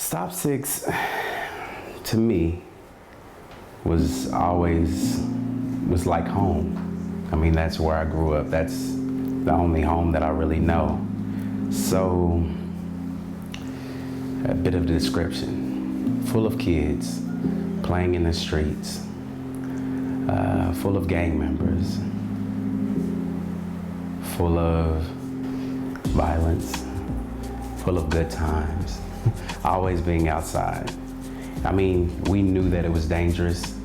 Stop Six, to me, was like home. I mean, that's where I grew up. That's the only home that I really know. So, a bit of the description. Full of kids, playing in the streets, full of gang members, full of violence, full of good times, always being outside. I mean, we knew that it was dangerous,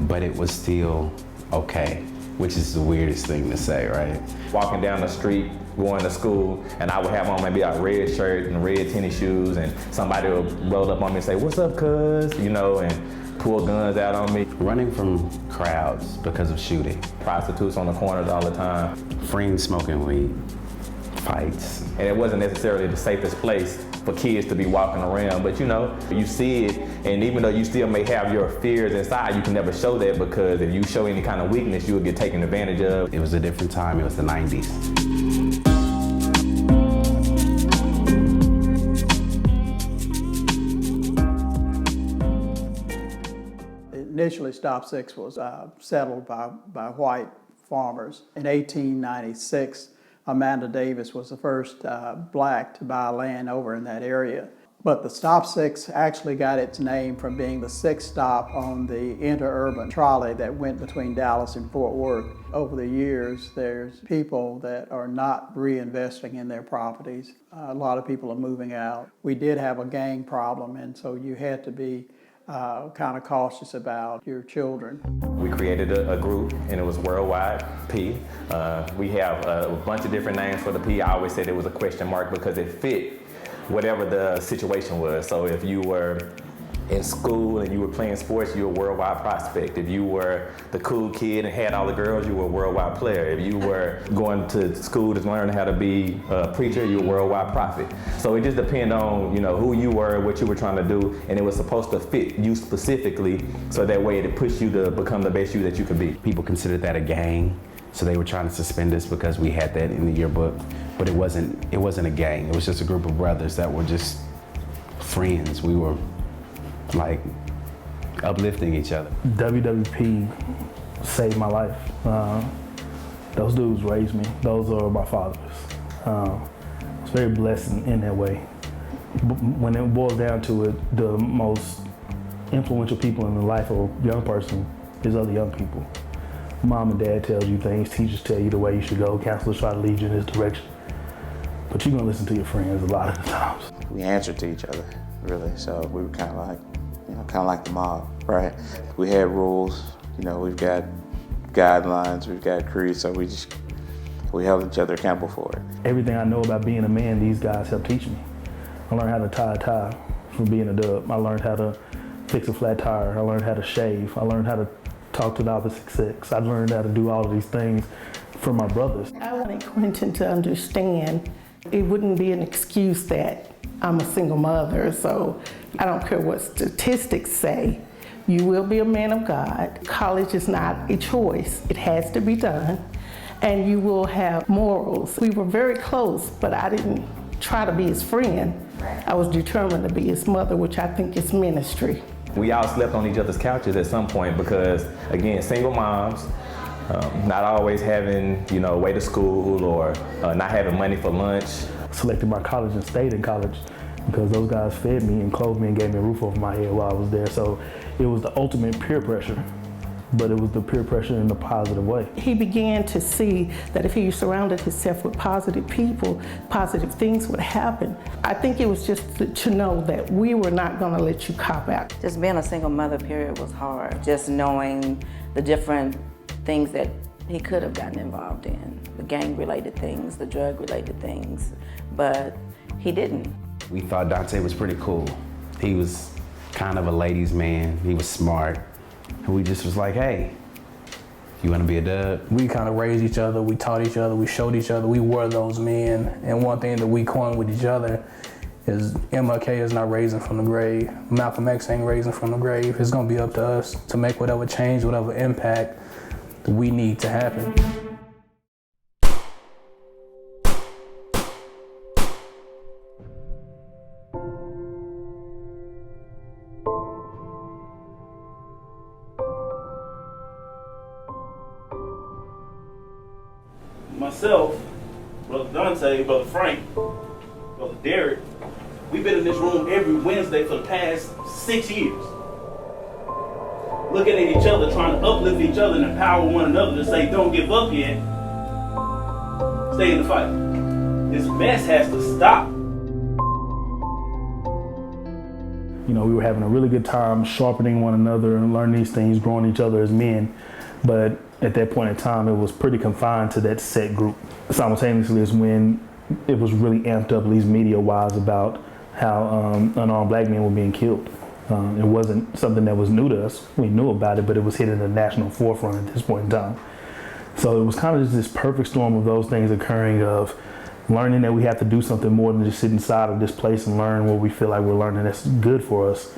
but it was still okay, which is the weirdest thing to say, right? Walking down the street, going to school, and I would have on maybe a red shirt and red tennis shoes, and somebody would roll up on me and say, "What's up, cuz?" You know, and pull guns out on me. Running from crowds because of shooting. Prostitutes on the corners all the time. Friends smoking weed, fights. And it wasn't necessarily the safest place for kids to be walking around, but you know, you see it, and even though you still may have your fears inside, you can never show that, because if you show any kind of weakness, you will get taken advantage of. It was a different time, it was the 90s. Initially, Stop Six was settled by white farmers. In 1896, Amanda Davis was the first black to buy land over in that area. But the Stop Six actually got its name from being the sixth stop on the interurban trolley that went between Dallas and Fort Worth. Over the years, there's people that are not reinvesting in their properties. A lot of people are moving out. We did have a gang problem, and so you had to be kind of cautious about your children. We created a group, and it was Worldwide P. We have a bunch of different names for the P. I always said it was a question mark because it fit whatever the situation was. So if you were in school and you were playing sports, you were a worldwide prospect. If you were the cool kid and had all the girls, you were a worldwide player. If you were going to school to learn how to be a preacher, you were a worldwide prophet. So it just depended on, you know, who you were, what you were trying to do, and it was supposed to fit you specifically, so that way it pushed you to become the best you that you could be. People considered that a gang, so they were trying to suspend us because we had that in the yearbook, but it wasn't a gang. It was just a group of brothers that were just friends. We were like uplifting each other. WWP saved my life. Those dudes raised me. Those are my fathers. I was very blessed in that way. When it boils down to it, the most influential people in the life of a young person is other young people. Mom and dad tells you things, teachers tell you the way you should go, counselors try to lead you in this direction. But you're gonna listen to your friends a lot of the times. We answered to each other, really, so we were kind of like the mob, right? We had rules, you know, we've got guidelines, we've got creeds, so we held each other accountable for it. Everything I know about being a man, these guys helped teach me. I learned how to tie a tie from being a dub. I learned how to fix a flat tire. I learned how to shave. I learned how to talk to the opposite sex. I learned how to do all of these things from my brothers. I wanted Quinton to understand it wouldn't be an excuse that I'm a single mother, so I don't care what statistics say. You will be a man of God. College is not a choice. It has to be done, and you will have morals. We were very close, but I didn't try to be his friend. I was determined to be his mother, which I think is ministry. We all slept on each other's couches at some point because, again, single moms, not always having, you know, way to school or not having money for lunch. Selected my college and stayed in college because those guys fed me and clothed me and gave me a roof over my head while I was there. So it was the ultimate peer pressure, but it was the peer pressure in a positive way. He began to see that if he surrounded himself with positive people, positive things would happen. I think it was just to know that we were not gonna let you cop out. Just being a single mother, period, was hard. Just knowing the different things that he could have gotten involved in, the gang-related things, the drug-related things, but he didn't. We thought Dante was pretty cool. He was kind of a ladies' man. He was smart. And we just was like, hey, you wanna be a dub? We kind of raised each other, we taught each other, we showed each other, we were those men. And one thing that we coined with each other is MLK is not raising from the grave. Malcom X ain't raising from the grave. It's gonna be up to us to make whatever change, whatever impact we need to happen. myself, Brother Dante, Brother Frank, Brother Derek, we've been in this room every Wednesday for the past 6 years. Looking at each other, trying to uplift each other and empower one another to say, don't give up yet. Stay in the fight. This mess has to stop. You know, we were having a really good time sharpening one another and learning these things, growing each other as men. But at that point in time, it was pretty confined to that set group. Simultaneously is when it was really amped up, at least media-wise, about how unarmed black men were being killed. It wasn't something that was new to us. We knew about it, but it was hitting the national forefront at this point in time. So it was kind of just this perfect storm of those things occurring, of learning that we have to do something more than just sit inside of this place and learn what we feel like we're learning that's good for us.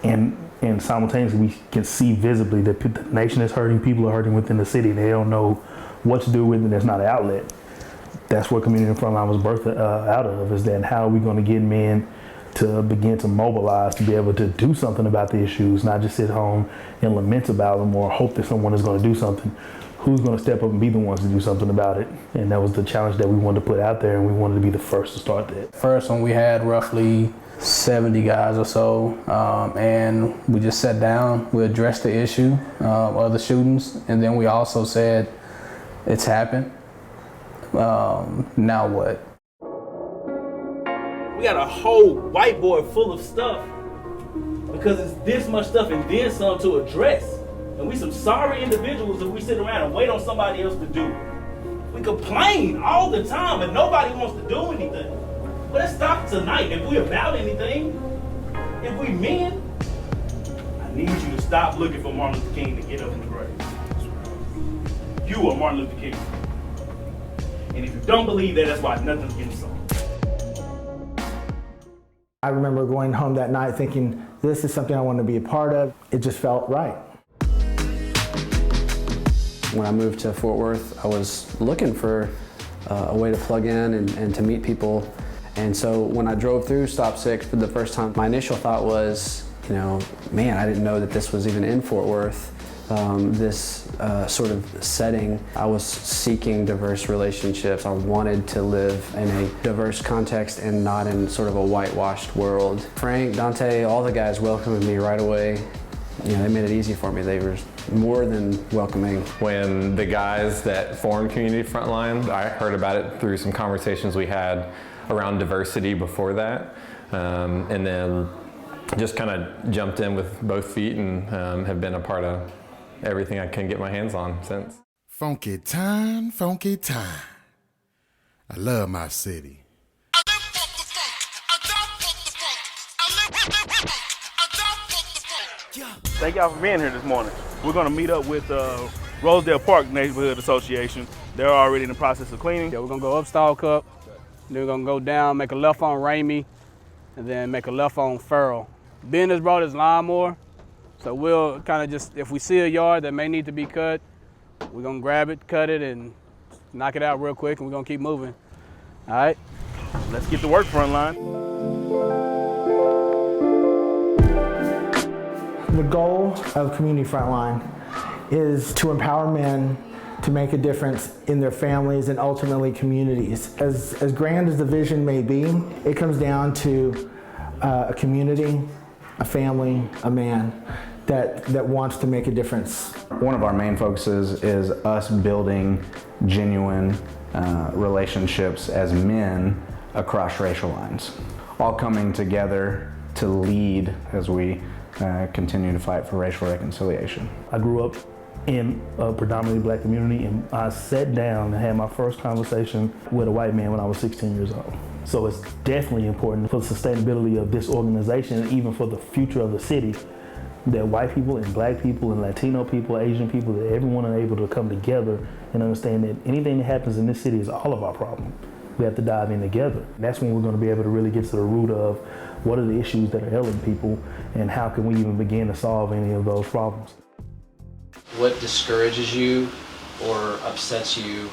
And simultaneously, we can see visibly that the nation is hurting, people are hurting within the city. They don't know what to do with it, there's not an outlet. That's what Community Frontline was birthed out of, is that how are we going to get men to begin to mobilize, to be able to do something about the issues, not just sit home and lament about them or hope that someone is going to do something. Who's going to step up and be the ones to do something about it? And that was the challenge that we wanted to put out there, and we wanted to be the first to start that. First one, we had roughly 70 guys or so, and we just sat down, we addressed the issue of the shootings, and then we also said, it's happened, now what? We got a whole whiteboard full of stuff because it's this much stuff and then some to address. And we some sorry individuals if we sit around and wait on somebody else to do it. We complain all the time and nobody wants to do anything. But let's stop tonight. If we're about anything, if we men, I need you to stop looking for Martin Luther King to get up in the grave. You are Martin Luther King. And if you don't believe that, that's why nothing's getting solved. I remember going home that night thinking, this is something I want to be a part of. It just felt right. When I moved to Fort Worth, I was looking for a way to plug in and to meet people. And so when I drove through Stop 6 for the first time, my initial thought was, you know, man, I didn't know that this was even in Fort Worth, this sort of setting. I was seeking diverse relationships. I wanted to live in a diverse context and not in sort of a whitewashed world. Frank, Dante, all the guys welcomed me right away. You know, they made it easy for me. They were more than welcoming. When the guys that formed Community Frontline, I heard about it through some conversations we had around diversity before that, and then just kind of jumped in with both feet and have been a part of everything I can get my hands on since. Funky time, funky time. I love my city. Thank y'all for being here this morning. We're gonna meet up with Rosedale Park Neighborhood Association. They're already in the process of cleaning. Yeah, we're gonna go up Stalk Up, then we're gonna go down, make a left on Ramey, and then make a left on Farrell. Ben has brought his lawnmower, so we'll kind of just, if we see a yard that may need to be cut, we're gonna grab it, cut it, and knock it out real quick, and we're gonna keep moving. All right? Let's get to work, Frontline. The goal of Community Frontline is to empower men to make a difference in their families and ultimately communities. As grand as the vision may be, it comes down to a community, a family, a man that wants to make a difference. One of our main focuses is us building genuine relationships as men across racial lines, all coming together to lead as we continue to fight for racial reconciliation. I grew up in a predominantly black community, and I sat down and had my first conversation with a white man when I was 16 years old. So it's definitely important for the sustainability of this organization and even for the future of the city that white people and black people and Latino people, Asian people, that everyone are able to come together and understand that anything that happens in this city is all of our problem. We have to dive in together. That's when we're going to be able to really get to the root of what are the issues that are ailing people and how can we even begin to solve any of those problems. What discourages you or upsets you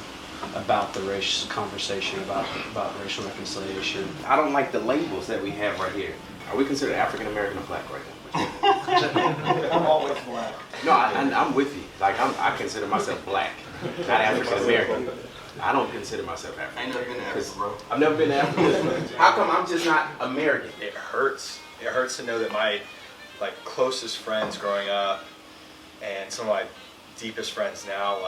about the race conversation, about racial reconciliation? I don't like the labels that we have right here. Are we considered African American or black right now? I'm always black. No, I'm with you. Like I consider myself black, not African American. I don't consider myself African. Ain't never been to Africa, bro. I've never been to Africa. How come I'm just not American? It hurts. It hurts to know that my closest friends growing up and some of my deepest friends now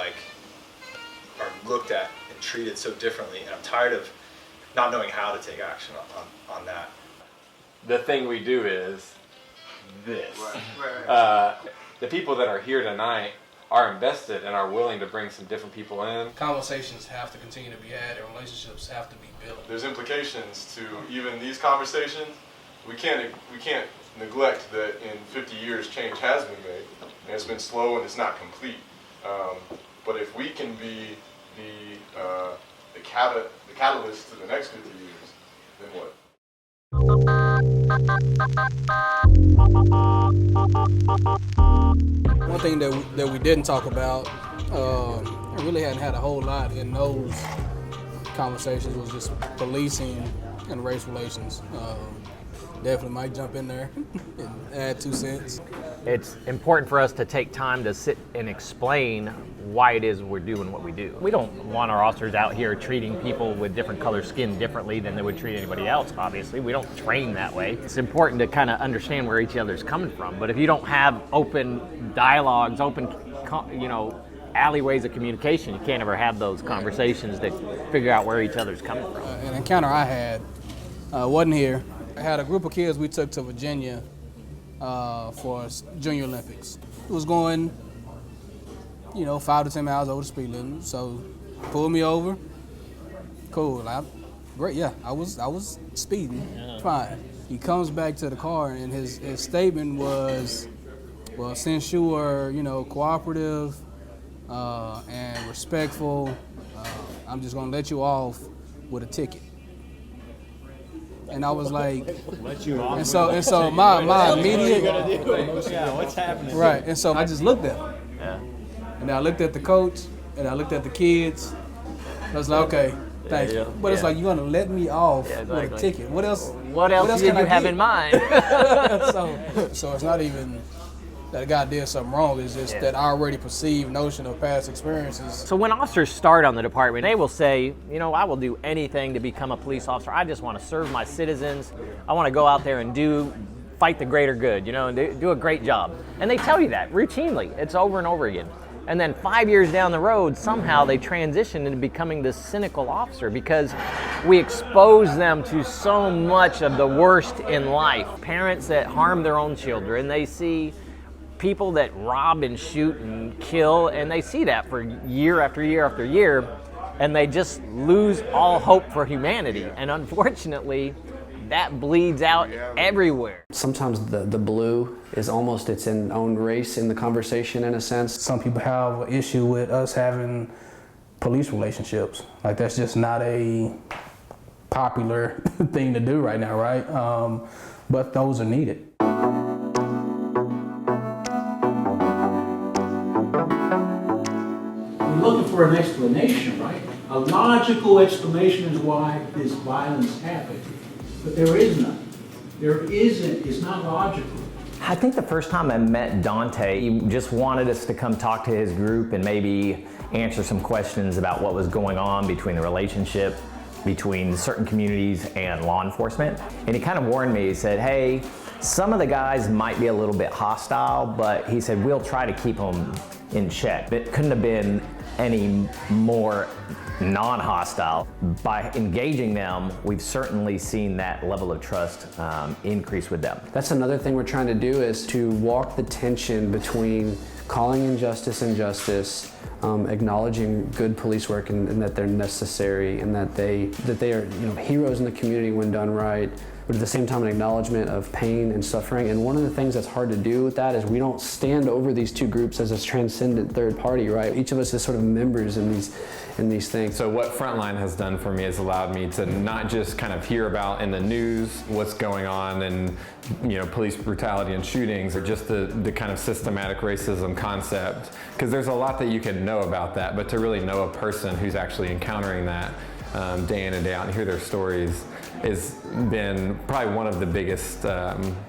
are looked at and treated so differently, and I'm tired of not knowing how to take action on that. The thing we do is this. The people that are here tonight are invested and are willing to bring some different people in. Conversations have to continue to be had and relationships have to be built. There's implications to even these conversations. We can't neglect that in 50 years change has been made, and it's been slow and it's not complete. But if we can be the catalyst to the next 50 years, then what? One thing that we didn't talk about, I really hadn't had a whole lot in those conversations, was just policing and race relations. Definitely might jump in there and add 2 cents. It's important for us to take time to sit and explain why it is we're doing what we do. We don't want our officers out here treating people with different color skin differently than they would treat anybody else, obviously. We don't train that way. It's important to kind of understand where each other's coming from. But if you don't have open dialogues, open, alleyways of communication, you can't ever have those conversations that figure out where each other's coming from. An encounter I had, wasn't here. I had a group of kids we took to Virginia for Junior Olympics. It was going, 5 to 10 miles over the speed limit. So pulled me over. Cool. Great. Yeah, I was speeding. Fine. He comes back to the car and his statement was, well, since you were, cooperative and respectful, I'm just gonna let you off with a ticket. And I was like, and so my immediate, what's happening? Right, and so I just looked at him. Yeah. And I looked at the coach, and I looked at the kids. I was like, okay, thank you. But it's like, you're gonna let me off with a ticket. What else did you have in mind? so it's not even that a guy did something wrong. It's just that I already perceived notion of past experiences. So when officers start on the department, they will say, I will do anything to become a police officer. I just want to serve my citizens. I want to go out there and fight the greater good, and do a great job. And they tell you that routinely. It's over and over again. And then 5 years down the road, somehow they transition into becoming this cynical officer because we expose them to so much of the worst in life. Parents that harm their own children, they see people that rob and shoot and kill, and they see that for year after year after year, and they just lose all hope for humanity. And unfortunately, that bleeds out everywhere. Sometimes the blue is almost its own race in the conversation, in a sense. Some people have an issue with us having police relationships. Like, that's just not a popular thing to do right now, right? But those are needed. Looking for an explanation, right? A logical explanation is why this violence happened. But there is none. There isn't. It's not logical. I think the first time I met Dante, he just wanted us to come talk to his group and maybe answer some questions about what was going on between the relationship between certain communities and law enforcement. And he kind of warned me. He said, hey, some of the guys might be a little bit hostile, but he said, we'll try to keep them in check. It couldn't have been any more non-hostile. By engaging them, we've certainly seen that level of trust increase with them. That's another thing we're trying to do, is to walk the tension between calling injustice injustice, acknowledging good police work and that they're necessary and that they are heroes in the community when done right, but at the same time an acknowledgement of pain and suffering. And one of the things that's hard to do with that is we don't stand over these two groups as a transcendent third party, right? Each of us is sort of members in these things. So what Frontline has done for me has allowed me to not just kind of hear about in the news what's going on and police brutality and shootings, or just the kind of systematic racism concept, because there's a lot that you can know about that, but to really know a person who's actually encountering that day in and day out and hear their stories has been probably one of the biggest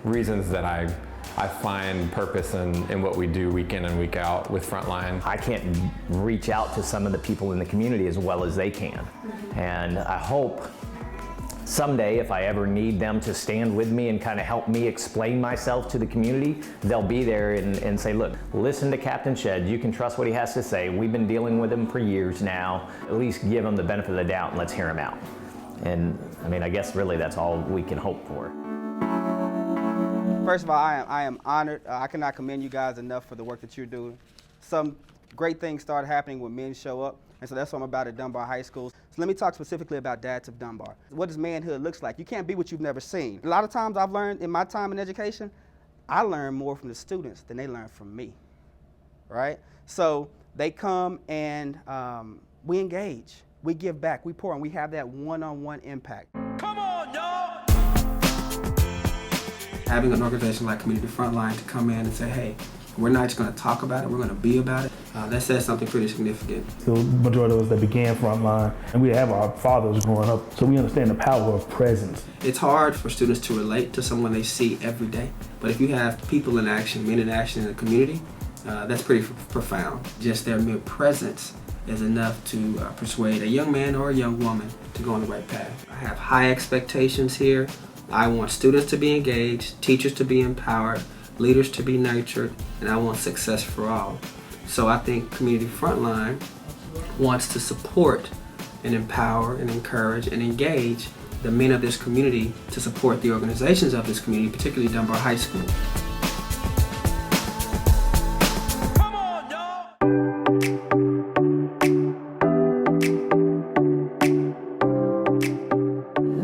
reasons that I I find purpose in what we do week in and week out with Frontline. I can't reach out to some of the people in the community as well as they can. And I hope someday, if I ever need them to stand with me and kind of help me explain myself to the community, they'll be there and say, look, listen to Captain Shed. You can trust what he has to say. We've been dealing with him for years now. At least give him the benefit of the doubt and let's hear him out. And I mean, I guess really that's all we can hope for. First of all, I am honored. I cannot commend you guys enough for the work that you're doing. Some great things start happening when men show up, and so that's what I'm about at Dunbar High School. So let me talk specifically about Dads of Dunbar. What does manhood looks like? You can't be what you've never seen. A lot of times I've learned in my time in education, I learn more from the students than they learn from me, right? So they come and we engage, we give back, we pour, and we have that one-on-one impact. Come on, y'all! Having an organization like Community Frontline to come in and say, hey, we're not just going to talk about it, we're going to be about it, that says something pretty significant. The majority of us that began Frontline, and we have our fathers growing up, so we understand the power of presence. It's hard for students to relate to someone they see every day, but if you have people in action, men in action in the community, that's pretty profound. Just their mere presence is enough to persuade a young man or a young woman to go on the right path. I have high expectations here. I want students to be engaged, teachers to be empowered, leaders to be nurtured, and I want success for all. So I think Community Frontline wants to support and empower and encourage and engage the men of this community to support the organizations of this community, particularly Dunbar High School.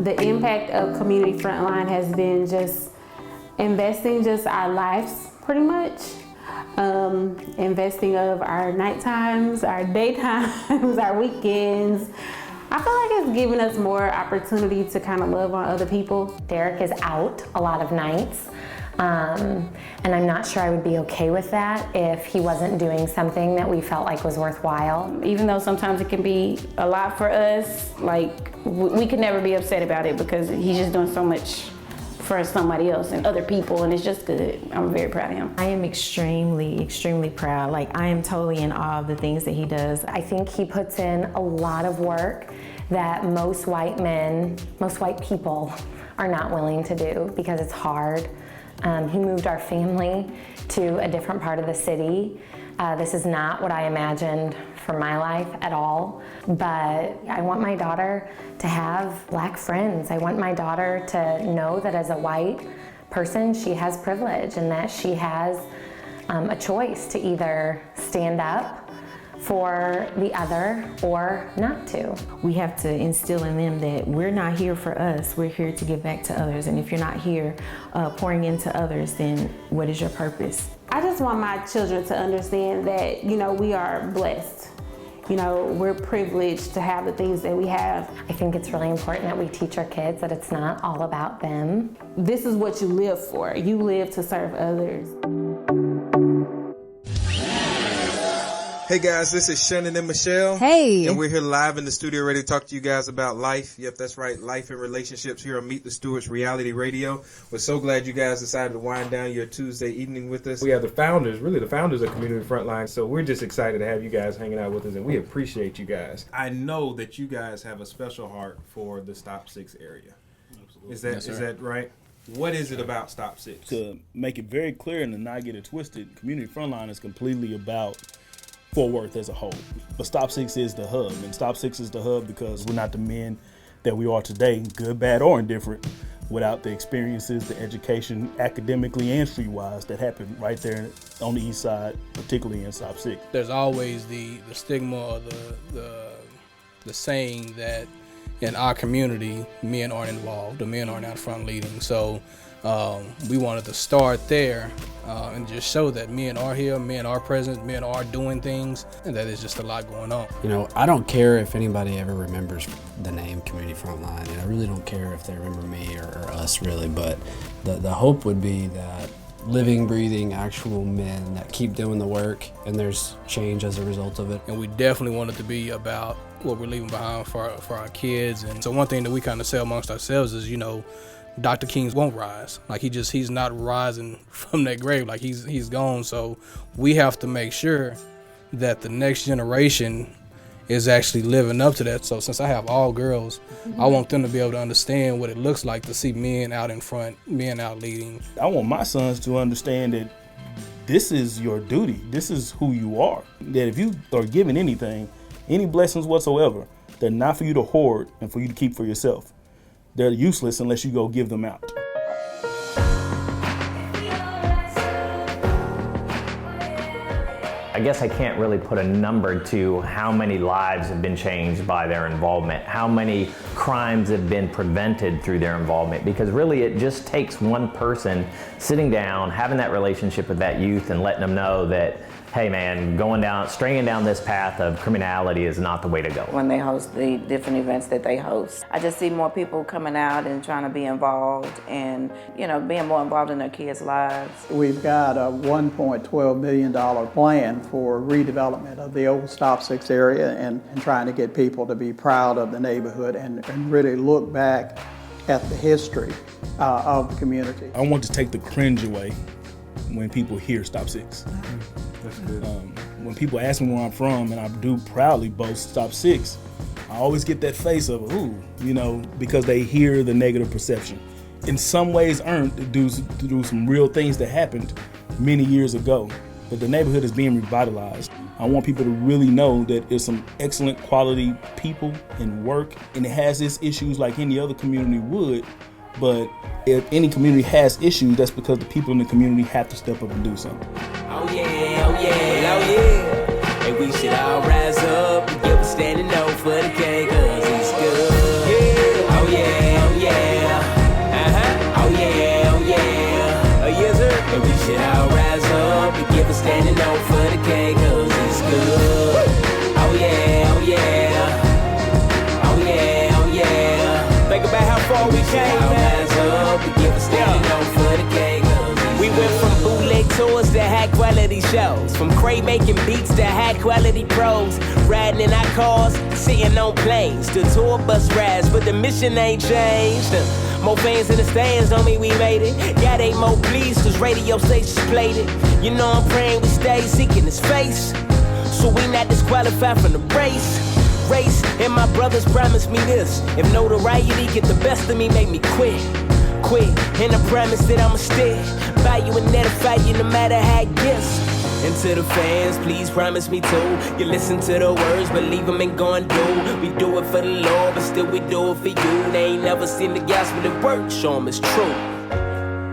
The impact of Community Frontline has been just investing just our lives, pretty much. Investing of our night times, our daytimes, our weekends. I feel like it's given us more opportunity to kind of love on other people. Derek is out a lot of nights, and I'm not sure I would be okay with that if he wasn't doing something that we felt like was worthwhile. Even though sometimes it can be a lot for us, like we could never be upset about it because he's just doing so much for somebody else and other people, and it's just good. I'm very proud of him. I am extremely proud. Like, I am totally in awe of the things that he does. I think he puts in a lot of work that most white people are not willing to do because it's hard. He moved our family to a different part of the city. This is not what I imagined for my life at all, but I want my daughter to have Black friends. I want my daughter to know that as a white person, she has privilege and that she has a choice to either stand up for the other or not to. We have to instill in them that we're not here for us, we're here to give back to others. And if you're not here pouring into others, then what is your purpose? I just want my children to understand that, we are blessed. We're privileged to have the things that we have. I think it's really important that we teach our kids that it's not all about them. This is what you live for. You live to serve others. Hey guys, this is Shannon and Michelle. Hey. And we're here live in the studio ready to talk to you guys about life. Yep, that's right, life and relationships here on Meet the Stewards Reality Radio. We're so glad you guys decided to wind down your Tuesday evening with us. We have the founders of Community Frontline, so we're just excited to have you guys hanging out with us, and we appreciate you guys. I know that you guys have a special heart for the Stop 6 area. Absolutely. Is that right? What is it about Stop 6? To make it very clear and to not get it twisted, Community Frontline is completely about Fort Worth as a whole. But Stop 6 is the hub, and Stop 6 is the hub because we're not the men that we are today, good, bad, or indifferent, without the experiences, the education, academically and streetwise, that happened right there on the east side, particularly in Stop 6. There's always the stigma or the saying that in our community, men aren't involved, the men aren't out front leading. So we wanted to start there and just show that men are here, men are present, men are doing things, and that there's just a lot going on. I don't care if anybody ever remembers the name Community Frontline, and I really don't care if they remember me or us really, but the hope would be that living, breathing, actual men that keep doing the work, and there's change as a result of it. And we definitely want it to be about what we're leaving behind for our kids. And so one thing that we kind of say amongst ourselves is, Dr. King won't rise. Like he's not rising from that grave. Like he's gone. So we have to make sure that the next generation is actually living up to that. So since I have all girls, I want them to be able to understand what it looks like to see men out in front, men out leading. I want my sons to understand that this is your duty. This is who you are. That if you are given anything, any blessings whatsoever, they're not for you to hoard and for you to keep for yourself. They're useless unless you go give them out. I guess I can't really put a number to how many lives have been changed by their involvement, how many crimes have been prevented through their involvement, because really it just takes one person sitting down, having that relationship with that youth and letting them know that, hey man, straying down this path of criminality is not the way to go. When they host the different events that they host, I just see more people coming out and trying to be involved and, being more involved in their kids' lives. We've got a $1.12 million plan for redevelopment of the old Stop 6 area and trying to get people to be proud of the neighborhood and really look back at the history of the community. I want to take the cringe away when people hear Stop 6. That's good. When people ask me where I'm from, and I do proudly boast Stop 6, I always get that face of, ooh, because they hear the negative perception. In some ways earned due to some real things that happened many years ago. But the neighborhood is being revitalized. I want people to really know that there's some excellent quality people and work, and it has its issues like any other community would. But if any community has issues, that's because the people in the community have to step up and do something. Oh yeah, oh yeah, oh yeah. And we should all rise up and give a standing no for the king, cause he's good. Yeah. Oh yeah, oh yeah. Uh-huh. Oh yeah, oh yeah. Oh yes sir. And we should all rise up and give a standing no for the king, cause he's good. Oh yeah, oh yeah. Oh yeah, oh yeah. Think about how far we came, man. We went from bootleg tours to high quality shows, from crate making beats to high quality pros, riding in our cars, sitting on planes, to tour bus rides, but the mission ain't changed. More fans in the stands don't mean we made it. God ain't more pleased cause radio stations played it. I'm praying we stay seeking his face, so we not disqualified from the race. And my brothers promised me this: if notoriety get the best of me, make me quit. And I promise that I'ma stick by you and edify you no matter how it gets. And to the fans, please promise me too. You listen to the words, believe them and gon' do. We do it for the Lord, but still we do it for you. They ain't never seen the gospel at work, show them it's true.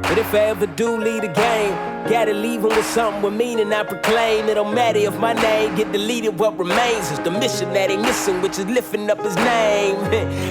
But if I ever do lead a game, gotta leave them with something with meaning I proclaim. It don't matter if my name get deleted, what remains is the mission that ain't missing, which is lifting up his name.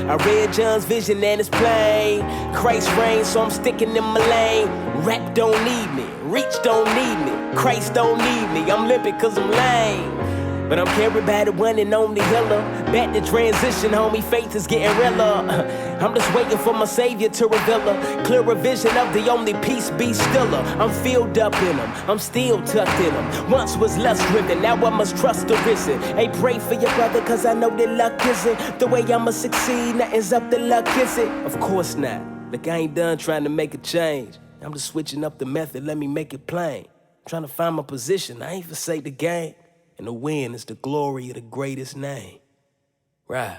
I read John's vision and it's plain. Christ reigns, so I'm sticking in my lane. Rap don't need me, reach don't need me, Christ don't need me. I'm limping cause I'm lame, but I'm carried by the one and only healer. Back to transition, homie, faith is getting realer. I'm just waiting for my savior to reveal a clearer vision of the only peace be stiller. I'm filled up in him, I'm still tucked in him. Once was lust driven, now I must trust the risen. Hey, pray for your brother cause I know that luck isn't the way I'ma succeed. Nothing's up to luck, is it? Of course not. Look, I ain't done trying to make a change. I'm just switching up the method, let me make it plain. Trying to find my position, I ain't forsake the game. And the win is the glory of the greatest name. Right.